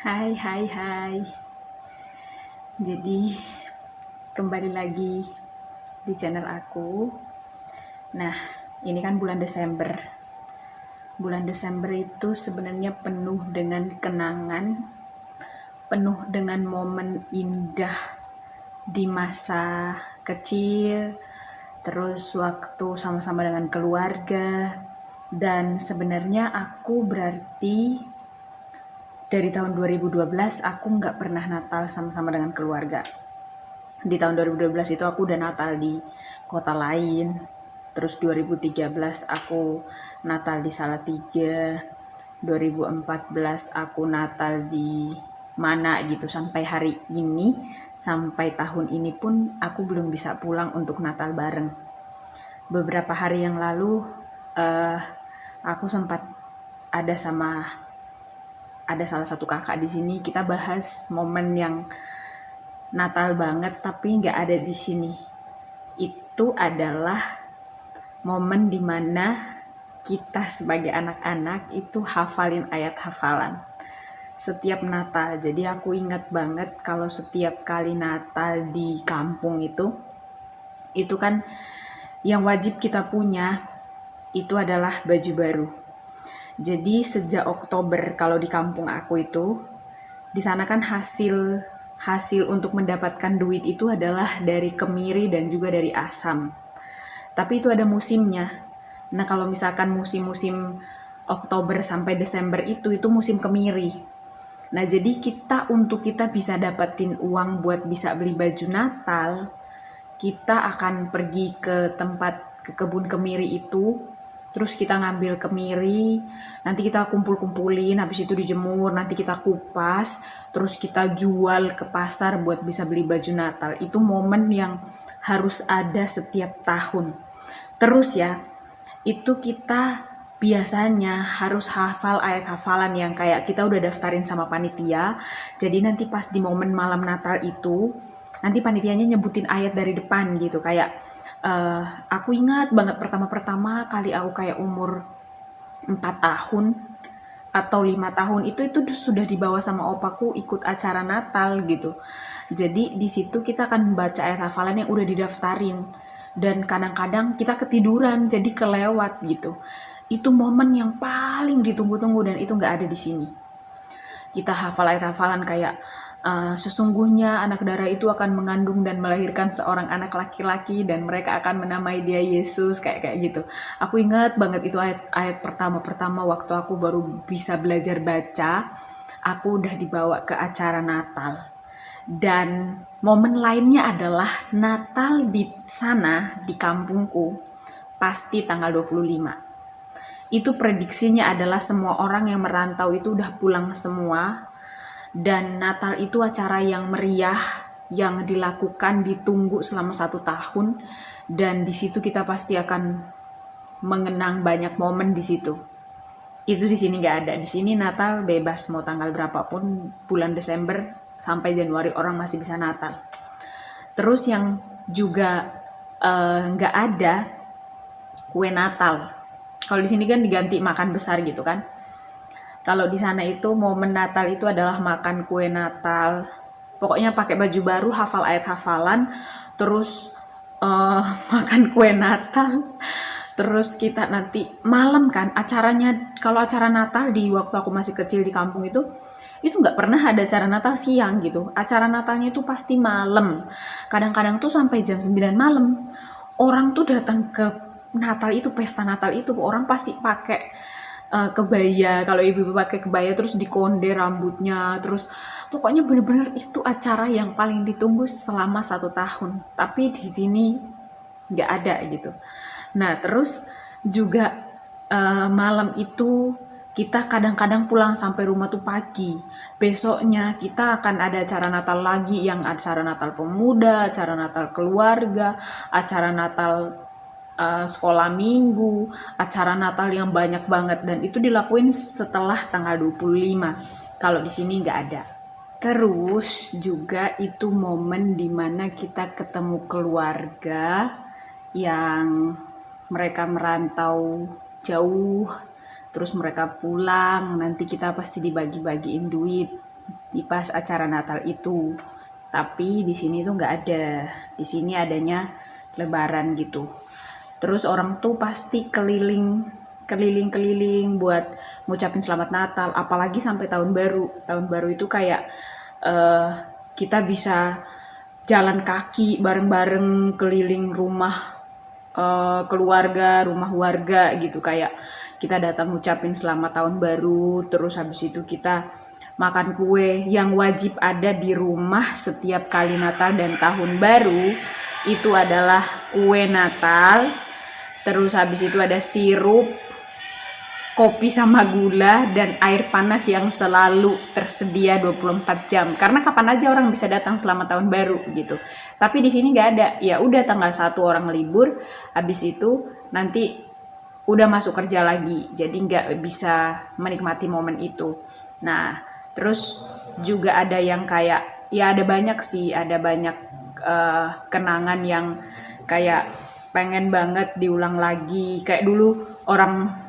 Hai, hai, hai. Jadi, kembali lagi di channel aku. Nah, ini kan bulan Desember. Bulan Desember itu sebenarnya penuh dengan kenangan, penuh dengan momen indah di masa kecil, terus waktu sama-sama dengan keluarga. Dan sebenarnya aku berarti dari tahun 2012 aku nggak pernah Natal sama-sama dengan keluarga. Di tahun 2012 itu aku udah Natal di kota lain. Terus 2013 aku Natal di Salatiga. 2014 aku Natal di mana gitu. Sampai hari ini, sampai tahun ini pun aku belum bisa pulang untuk Natal bareng. Beberapa hari yang lalu aku sempat ada salah satu kakak di sini. Kita bahas momen yang Natal banget tapi nggak ada di sini. Itu adalah momen dimana kita sebagai anak-anak itu hafalin ayat hafalan setiap Natal. Jadi aku ingat banget kalau setiap kali Natal di kampung itu kan yang wajib kita punya itu adalah baju baru. Jadi sejak Oktober kalau di kampung aku itu, di sana kan hasil untuk mendapatkan duit itu adalah dari kemiri dan juga dari asam. Tapi itu ada musimnya. Nah, kalau misalkan musim-musim Oktober sampai Desember itu musim kemiri. Nah, jadi untuk kita bisa dapetin uang buat bisa beli baju Natal, kita akan pergi ke kebun kemiri itu, terus kita ngambil kemiri, nanti kita kumpul-kumpulin, habis itu dijemur, nanti kita kupas, terus kita jual ke pasar buat bisa beli baju Natal. Itu momen yang harus ada setiap tahun. Terus ya, itu kita biasanya harus hafal ayat hafalan yang kayak kita udah daftarin sama panitia. Jadi nanti pas di momen malam Natal itu, nanti panitianya nyebutin ayat dari depan gitu. Kayak aku ingat banget pertama kali aku kayak umur 4 tahun atau 5 tahun itu sudah dibawa sama opaku ikut acara Natal gitu. Jadi di situ kita akan baca ayat hafalan yang udah didaftarin dan kadang-kadang kita ketiduran jadi kelewat gitu. Itu momen yang paling ditunggu-tunggu dan itu nggak ada di sini. Kita hafal ayat hafalan kayak sesungguhnya anak darah itu akan mengandung dan melahirkan seorang anak laki-laki dan mereka akan menamai dia Yesus, kayak gitu. Aku ingat banget itu ayat pertama waktu aku baru bisa belajar baca, aku udah dibawa ke acara Natal. Dan momen lainnya adalah Natal di sana, di kampungku, pasti tanggal 25. Itu prediksinya adalah semua orang yang merantau itu udah pulang semua. Dan Natal itu acara yang meriah, yang dilakukan, ditunggu selama 1 tahun. Dan di situ kita pasti akan mengenang banyak momen di situ. Itu di sini nggak ada. Di sini Natal bebas mau tanggal berapapun, bulan Desember sampai Januari orang masih bisa Natal. Terus yang juga nggak ada kue Natal. Kalau di sini kan diganti makan besar gitu kan. Kalau di sana itu momen Natal itu adalah makan kue Natal. Pokoknya pakai baju baru, hafal ayat hafalan, terus makan kue Natal. Terus kita nanti malam kan acaranya, kalau acara Natal di waktu aku masih kecil di kampung itu nggak pernah ada acara Natal siang gitu. Acara Natalnya itu pasti malam. Kadang-kadang tuh sampai jam 9 malam. Orang tuh datang ke Natal itu, pesta Natal itu, orang pasti pakai kebaya. Kalau ibu-ibu pakai kebaya terus dikonde rambutnya, terus pokoknya bener-bener itu acara yang paling ditunggu selama 1 tahun. Tapi di sini nggak ada gitu. Nah, terus juga malam itu kita kadang-kadang pulang sampai rumah tuh pagi. Besoknya kita akan ada acara Natal lagi, yang acara Natal pemuda, acara Natal keluarga, acara Natal sekolah minggu, acara Natal yang banyak banget, dan itu dilakuin setelah tanggal 25. Kalau di sini nggak ada. Terus juga itu momen dimana kita ketemu keluarga yang mereka merantau jauh, terus mereka pulang, nanti kita pasti dibagi-bagiin duit. pas acara Natal itu. Tapi di sini tuh nggak ada. Di sini adanya Lebaran gitu. Terus orang tuh pasti keliling buat ngucapin selamat Natal, apalagi sampai tahun baru. Tahun baru itu kayak eh, kita bisa jalan kaki bareng-bareng keliling rumah keluarga, rumah warga gitu, kayak kita datang ngucapin selamat tahun baru, terus habis itu kita makan kue yang wajib ada di rumah setiap kali Natal dan tahun baru. Itu adalah kue Natal, terus habis itu ada sirup, kopi sama gula, dan air panas yang selalu tersedia 24 jam. Karena kapan aja orang bisa datang selama tahun baru gitu. Tapi di sini nggak ada. Ya udah tanggal 1 orang libur, habis itu nanti udah masuk kerja lagi. Jadi nggak bisa menikmati momen itu. Nah, terus juga ada yang kayak, ya ada banyak sih, ada banyak kenangan yang kayak pengen banget diulang lagi. Kayak dulu orang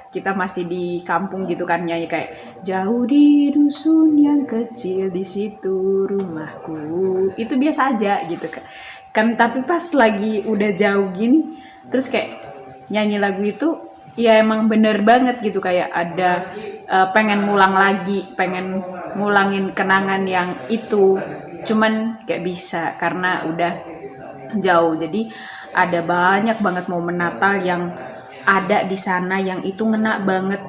kita masih di kampung gitu kan, nyanyi kayak jauh di dusun yang kecil di situ rumahku, itu biasa aja gitu kan. Tapi pas lagi udah jauh gini terus kayak nyanyi lagu itu, ya emang bener banget gitu, kayak ada pengen ngulang lagi, pengen ngulangin kenangan yang itu, cuman kayak bisa karena udah jauh. Jadi ada banyak banget momen Natal yang ada di sana yang itu ngena banget,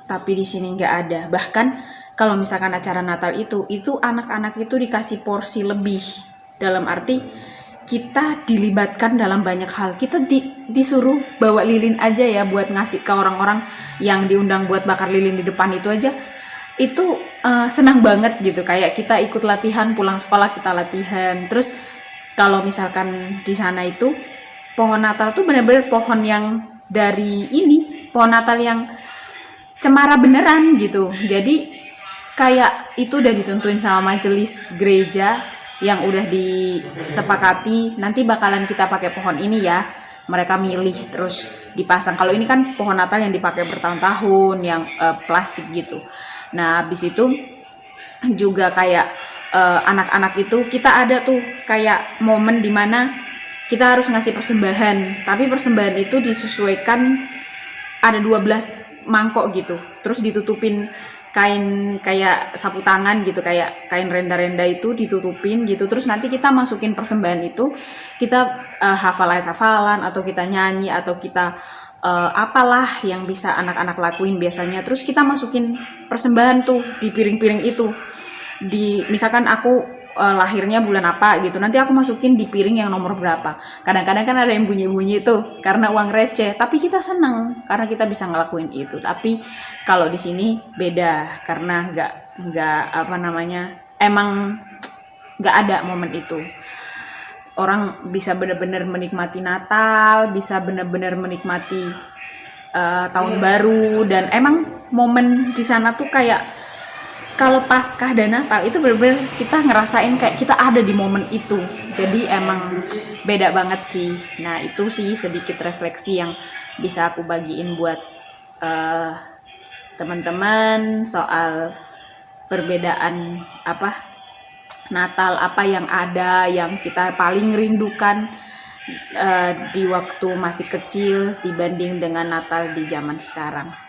tapi di sini nggak ada. Bahkan kalau misalkan acara Natal itu anak-anak itu dikasih porsi lebih, dalam arti kita dilibatkan dalam banyak hal. Kita disuruh bawa lilin aja ya, buat ngasih ke orang-orang yang diundang buat bakar lilin di depan itu aja. Itu senang banget gitu, kayak kita ikut latihan, pulang sekolah kita latihan. Terus kalau misalkan di sana itu pohon Natal tuh bener-bener pohon yang dari ini, pohon Natal yang cemara beneran gitu. Jadi kayak itu udah ditentuin sama majelis gereja yang udah disepakati, nanti bakalan kita pakai pohon ini ya. Mereka milih terus dipasang. Kalau ini kan pohon Natal yang dipakai bertahun-tahun, yang plastik gitu. Nah, habis itu juga kayak anak-anak itu kita ada tuh kayak momen dimana kita harus ngasih persembahan, tapi persembahan itu disesuaikan, ada 12 mangkok gitu, terus ditutupin kain kayak sapu tangan gitu, kayak kain renda-renda itu ditutupin gitu. Terus nanti kita masukin persembahan itu, kita hafal ayat-hafalan atau kita nyanyi atau kita apalah yang bisa anak-anak lakuin biasanya. Terus kita masukin persembahan tuh di piring-piring itu. Misalkan aku lahirnya bulan apa gitu, nanti aku masukin di piring yang nomor berapa. Kadang-kadang kan ada yang bunyi-bunyi itu karena uang receh, tapi kita seneng karena kita bisa ngelakuin itu. Tapi kalau di sini beda, karena nggak apa namanya, emang nggak ada momen itu. Orang bisa benar-benar menikmati Natal, bisa benar-benar menikmati tahun baru, dan emang momen di sana tuh kayak kalau Paskah dan Natal itu bener-bener kita ngerasain kayak kita ada di momen itu. Jadi emang beda banget sih. Nah, itu sih sedikit refleksi yang bisa aku bagiin buat teman-teman soal perbedaan apa Natal, apa yang ada yang kita paling rindukan di waktu masih kecil dibanding dengan Natal di zaman sekarang.